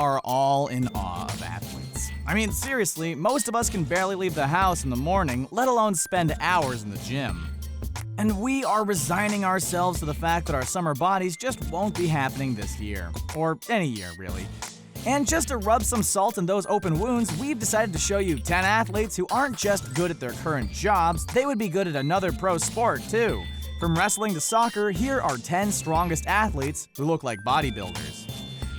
are all in awe of athletes. I mean, seriously, most of us can barely leave the house in the morning, let alone spend hours in the gym. And we are resigning ourselves to the fact that our summer bodies just won't be happening this year. Or any year, really. And just to rub some salt in those open wounds, we've decided to show you 10 athletes who aren't just good at their current jobs, they would be good at another pro sport, too. From wrestling to soccer, here are 10 strongest athletes who look like bodybuilders.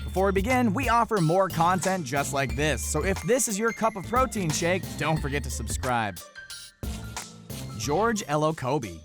Before we begin, we offer more content just like this, so if this is your cup of protein shake, don't forget to subscribe. George Elokobi.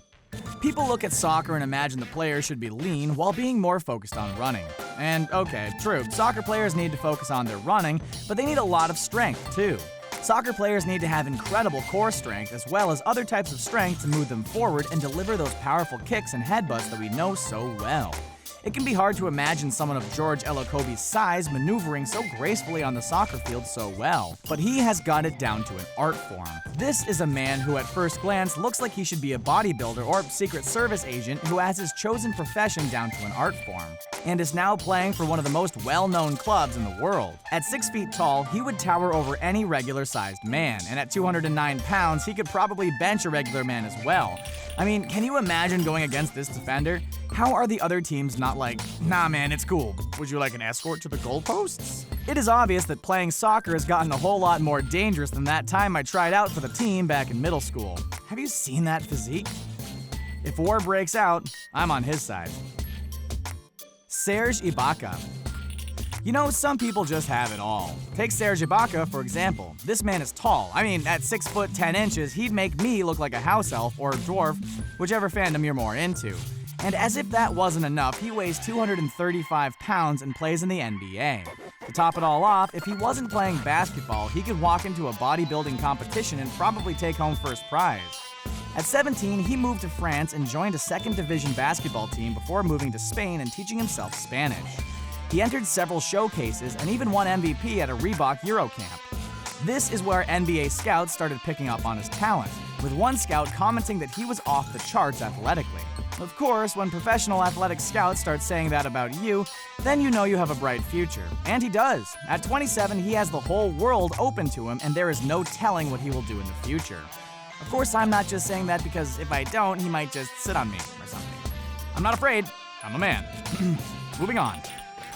People look at soccer and imagine the players should be lean while being more focused on running. And okay, true, soccer players need to focus on their running, but they need a lot of strength too. Soccer players need to have incredible core strength as well as other types of strength to move them forward and deliver those powerful kicks and headbutts that we know so well. It can be hard to imagine someone of George Elokobi's size maneuvering so gracefully on the soccer field so well, but he has got it down to an art form. This is a man who at first glance looks like he should be a bodybuilder or Secret Service agent who has his chosen profession down to an art form, and is now playing for one of the most well-known clubs in the world. At 6 feet tall, he would tower over any regular-sized man, and at 209 pounds, he could probably bench a regular man as well. I mean, can you imagine going against this defender? How are the other teams not like, nah man, it's cool, would you like an escort to the goalposts? It is obvious that playing soccer has gotten a whole lot more dangerous than that time I tried out for the team back in middle school. Have you seen that physique? If war breaks out, I'm on his side. Serge Ibaka. You know, some people just have it all. Take Serge Ibaka, for example. This man is tall. I mean, at 6 foot 10 inches, he'd make me look like a house elf or a dwarf, whichever fandom you're more into. And as if that wasn't enough, he weighs 235 pounds and plays in the NBA. To top it all off, if he wasn't playing basketball, he could walk into a bodybuilding competition and probably take home first prize. At 17, he moved to France and joined a second division basketball team before moving to Spain and teaching himself Spanish. He entered several showcases and even won MVP at a Reebok Eurocamp. This is where NBA scouts started picking up on his talent, with one scout commenting that he was off the charts athletically. Of course, when professional athletic scouts start saying that about you, then you know you have a bright future. And he does. At 27, he has the whole world open to him, and there is no telling what he will do in the future. Of course, I'm not just saying that because if I don't, he might just sit on me or something. I'm not afraid. I'm a man. Moving on.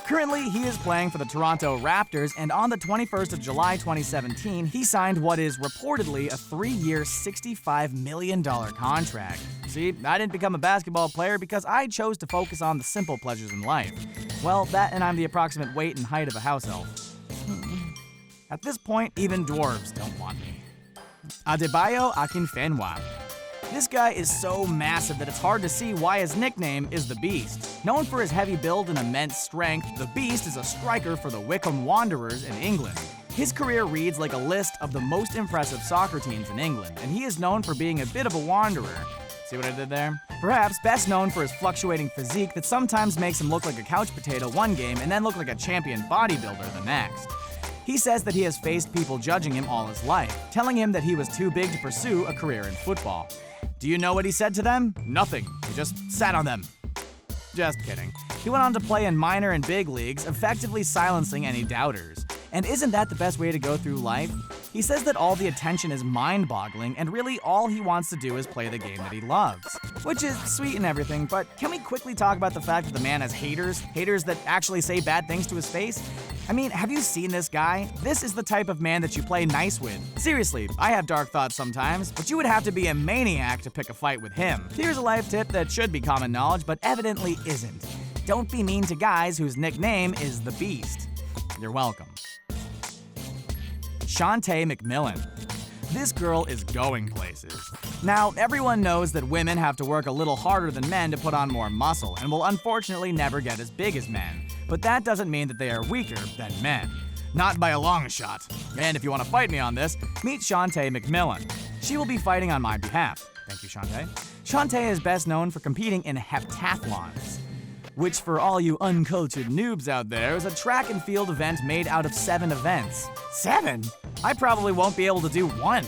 Currently, he is playing for the Toronto Raptors, and on the 21st of July 2017, he signed what is reportedly a 3-year, $65 million contract. See, I didn't become a basketball player because I chose to focus on the simple pleasures in life. Well, that and I'm the approximate weight and height of a house elf. At this point, even dwarves don't want me. Adebayo Akinfenwa. This guy is so massive that it's hard to see why his nickname is the Beast. Known for his heavy build and immense strength, the Beast is a striker for the Wycombe Wanderers in England. His career reads like a list of the most impressive soccer teams in England, and he is known for being a bit of a wanderer. See what I did there? Perhaps best known for his fluctuating physique that sometimes makes him look like a couch potato one game and then look like a champion bodybuilder the next. He says that he has faced people judging him all his life, telling him that he was too big to pursue a career in football. Do you know what he said to them? Nothing. He just sat on them. Just kidding. He went on to play in minor and big leagues, effectively silencing any doubters. And isn't that the best way to go through life? He says that all the attention is mind-boggling, and really all he wants to do is play the game that he loves. Which is sweet and everything, but can we quickly talk about the fact that the man has haters? Haters that actually say bad things to his face? I mean, have you seen this guy? This is the type of man that you play nice with. Seriously, I have dark thoughts sometimes, but you would have to be a maniac to pick a fight with him. Here's a life tip that should be common knowledge, but evidently isn't. Don't be mean to guys whose nickname is the Beast. You're welcome. Shantae McMillan. This girl is going places. Now, everyone knows that women have to work a little harder than men to put on more muscle and will unfortunately never get as big as men. But that doesn't mean that they are weaker than men. Not by a long shot. And if you want to fight me on this, meet Shantae McMillan. She will be fighting on my behalf. Thank you, Shantae. Shantae is best known for competing in heptathlons, which for all you uncultured noobs out there is a track and field event made out of 7 events. 7? I probably won't be able to do 1.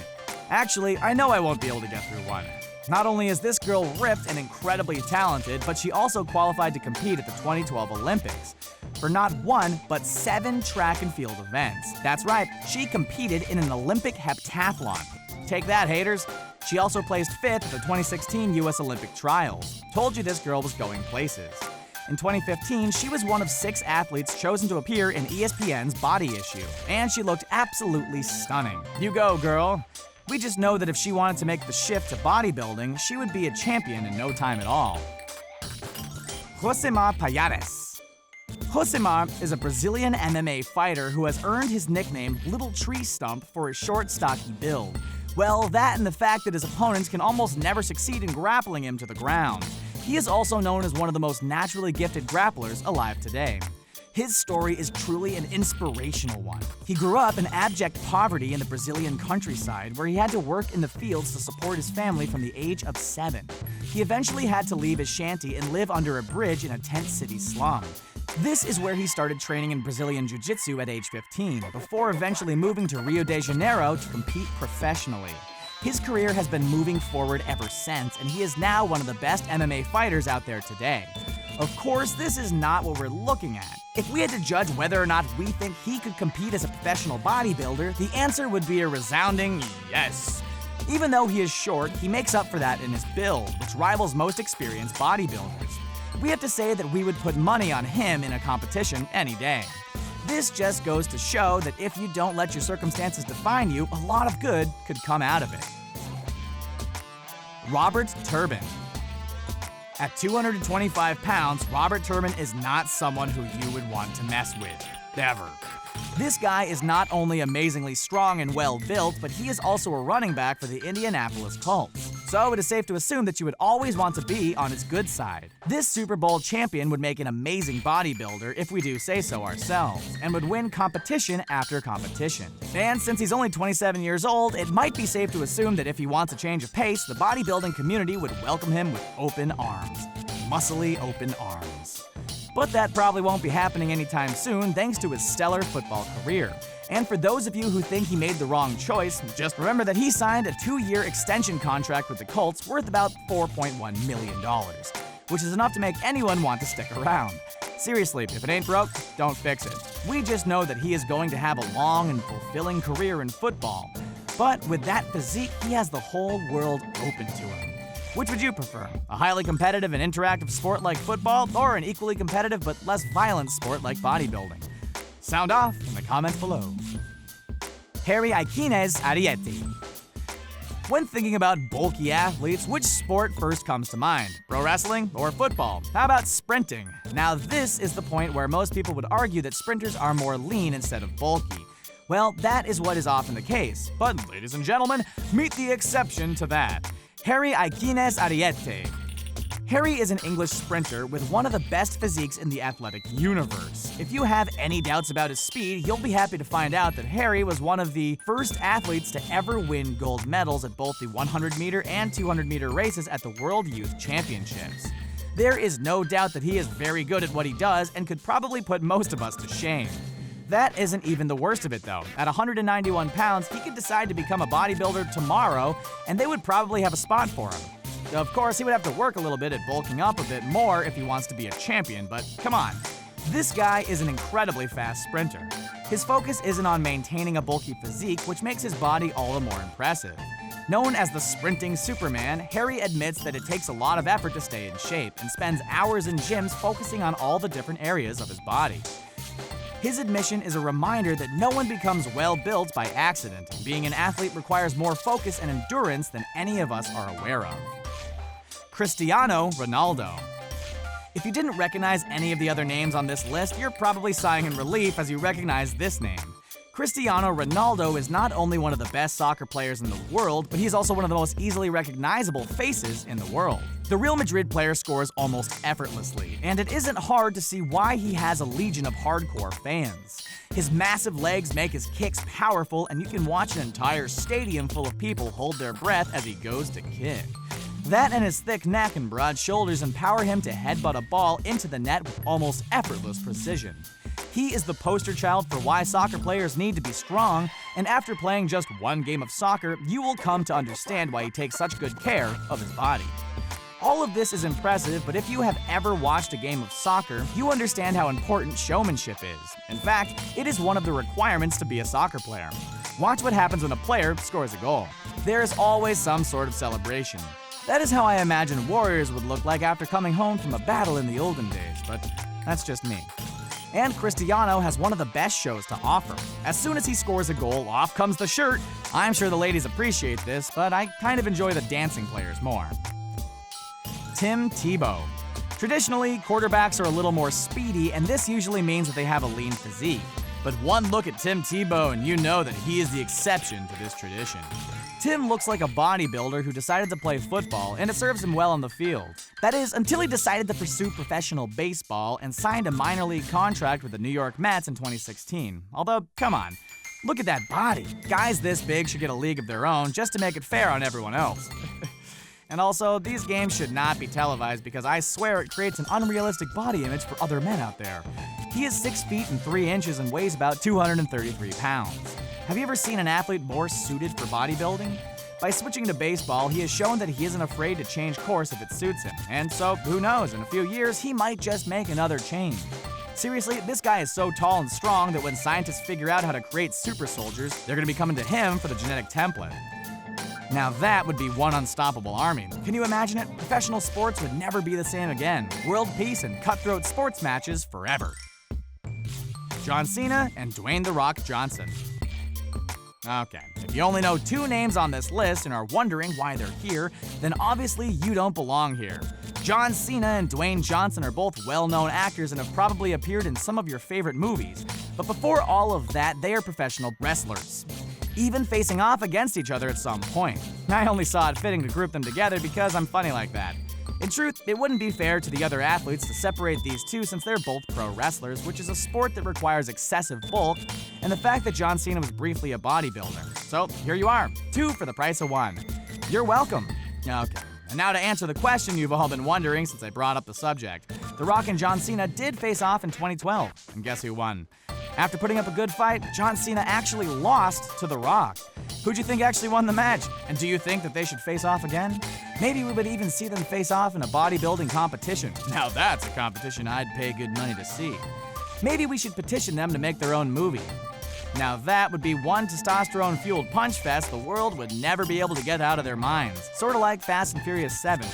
Actually, I know I won't be able to get through 1. Not only is this girl ripped and incredibly talented, but she also qualified to compete at the 2012 Olympics. for not one, but 7 track and field events. That's right, she competed in an Olympic heptathlon. Take that, haters. She also placed 5th at the 2016 US Olympic Trials. Told you this girl was going places. In 2015, she was one of 6 athletes chosen to appear in ESPN's Body Issue, and she looked absolutely stunning. You go, girl. We just know that if she wanted to make the shift to bodybuilding, she would be a champion in no time at all. Josimar Palhares. Josimar is a Brazilian MMA fighter who has earned his nickname Little Tree Stump for his short, stocky build. Well, that and the fact that his opponents can almost never succeed in grappling him to the ground. He is also known as one of the most naturally gifted grapplers alive today. His story is truly an inspirational one. He grew up in abject poverty in the Brazilian countryside, where he had to work in the fields to support his family from the age of 7. He eventually had to leave his shanty and live under a bridge in a tent city slum. This is where he started training in Brazilian Jiu-Jitsu at age 15, before eventually moving to Rio de Janeiro to compete professionally. His career has been moving forward ever since, and he is now one of the best MMA fighters out there today. Of course, this is not what we're looking at. If we had to judge whether or not we think he could compete as a professional bodybuilder, the answer would be a resounding yes. Even though he is short, he makes up for that in his build, which rivals most experienced bodybuilders. We have to say that we would put money on him in a competition any day. This just goes to show that if you don't let your circumstances define you, a lot of good could come out of it. Robert Turbin. At 225 pounds, Robert Turbin is not someone who you would want to mess with, ever. This guy is not only amazingly strong and well-built, but he is also a running back for the Indianapolis Colts. So it is safe to assume that you would always want to be on his good side. This Super Bowl champion would make an amazing bodybuilder, if we do say so ourselves, and would win competition after competition. And since he's only 27 years old, it might be safe to assume that if he wants a change of pace, the bodybuilding community would welcome him with open arms. Muscly open arms. But that probably won't be happening anytime soon thanks to his stellar football career. And for those of you who think he made the wrong choice, just remember that he signed a 2-year extension contract with the Colts worth about $4.1 million, which is enough to make anyone want to stick around. Seriously, if it ain't broke, don't fix it. We just know that he is going to have a long and fulfilling career in football. But with that physique, he has the whole world open to him. Which would you prefer? A highly competitive and interactive sport like football, or an equally competitive but less violent sport like bodybuilding? Sound off in the comments below. Harry Ikin's Ariete. When thinking about bulky athletes, which sport first comes to mind? Pro wrestling or football? How about sprinting? Now this is the point where most people would argue that sprinters are more lean instead of bulky. Well, that is what is often the case. But ladies and gentlemen, meet the exception to that. Harry Ikin's Ariete. Harry is an English sprinter with one of the best physiques in the athletic universe. If you have any doubts about his speed, you'll be happy to find out that Harry was one of the first athletes to ever win gold medals at both the 100-meter and 200-meter races at the World Youth Championships. There is no doubt that he is very good at what he does and could probably put most of us to shame. That isn't even the worst of it though. At 191 pounds, he could decide to become a bodybuilder tomorrow, and they would probably have a spot for him. Of course, he would have to work a little bit at bulking up a bit more if he wants to be a champion, but come on. This guy is an incredibly fast sprinter. His focus isn't on maintaining a bulky physique, which makes his body all the more impressive. Known as the sprinting Superman, Harry admits that it takes a lot of effort to stay in shape and spends hours in gyms focusing on all the different areas of his body. His admission is a reminder that no one becomes well-built by accident, and being an athlete requires more focus and endurance than any of us are aware of. Cristiano Ronaldo. If you didn't recognize any of the other names on this list, you're probably sighing in relief as you recognize this name. Cristiano Ronaldo is not only one of the best soccer players in the world, but he's also one of the most easily recognizable faces in the world. The Real Madrid player scores almost effortlessly, and it isn't hard to see why he has a legion of hardcore fans. His massive legs make his kicks powerful, and you can watch an entire stadium full of people hold their breath as he goes to kick. That and his thick neck and broad shoulders empower him to headbutt a ball into the net with almost effortless precision. He is the poster child for why soccer players need to be strong, and after playing just one game of soccer, you will come to understand why he takes such good care of his body. All of this is impressive, but if you have ever watched a game of soccer, you understand how important showmanship is. In fact, it is one of the requirements to be a soccer player. Watch what happens when a player scores a goal. There is always some sort of celebration. That is how I imagine warriors would look like after coming home from a battle in the olden days, but that's just me. And Cristiano has one of the best shows to offer. As soon as he scores a goal, off comes the shirt. I'm sure the ladies appreciate this, but I kind of enjoy the dancing players more. Tebow. Traditionally, quarterbacks are a little more speedy, and this usually means that they have a lean physique. But one look at Tebow and you know that he is the exception to this tradition. Tim looks like a bodybuilder who decided to play football, and it serves him well on the field. That is, until he decided to pursue professional baseball and signed a minor league contract with the New York Mets in 2016. Although, come on, look at that body. Guys this big should get a league of their own just to make it fair on everyone else. And also, these games should not be televised because I swear it creates an unrealistic body image for other men out there. He is 6 feet and 3 inches and weighs about 233 pounds. Have you ever seen an athlete more suited for bodybuilding? By switching to baseball, he has shown that he isn't afraid to change course if it suits him. And so, who knows, in a few years, he might just make another change. Seriously, this guy is so tall and strong that when scientists figure out how to create super soldiers, they're gonna be coming to him for the genetic template. Now that would be one unstoppable army. Can you imagine it? Professional sports would never be the same again. World peace and cutthroat sports matches forever. John Cena and Dwayne "The Rock" Johnson. Okay, if you only know 2 names on this list and are wondering why they're here, then obviously you don't belong here. John Cena and Dwayne Johnson are both well-known actors and have probably appeared in some of your favorite movies. But before all of that, they are professional wrestlers, even facing off against each other at some point. I only saw it fitting to group them together because I'm funny like that. In truth, it wouldn't be fair to the other athletes to separate these two since they're both pro wrestlers, which is a sport that requires excessive bulk, and the fact that John Cena was briefly a bodybuilder. So here you are, 2 for the price of 1. You're welcome. Okay, and now to answer the question you've all been wondering since I brought up the subject. The Rock and John Cena did face off in 2012, and guess who won? After putting up a good fight, John Cena actually lost to The Rock. Who'd you think actually won the match? And do you think that they should face off again? Maybe we would even see them face off in a bodybuilding competition. Now that's a competition I'd pay good money to see. Maybe we should petition them to make their own movie. Now that would be one testosterone-fueled punch fest the world would never be able to get out of their minds. Sorta like Fast and Furious 7.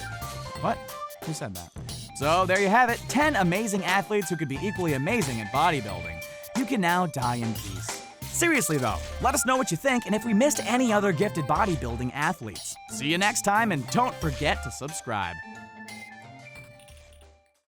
What? Who said that? So there you have it, 10 amazing athletes who could be equally amazing at bodybuilding. You can now die in peace. Seriously though, let us know what you think and if we missed any other gifted bodybuilding athletes. See you next time and don't forget to subscribe.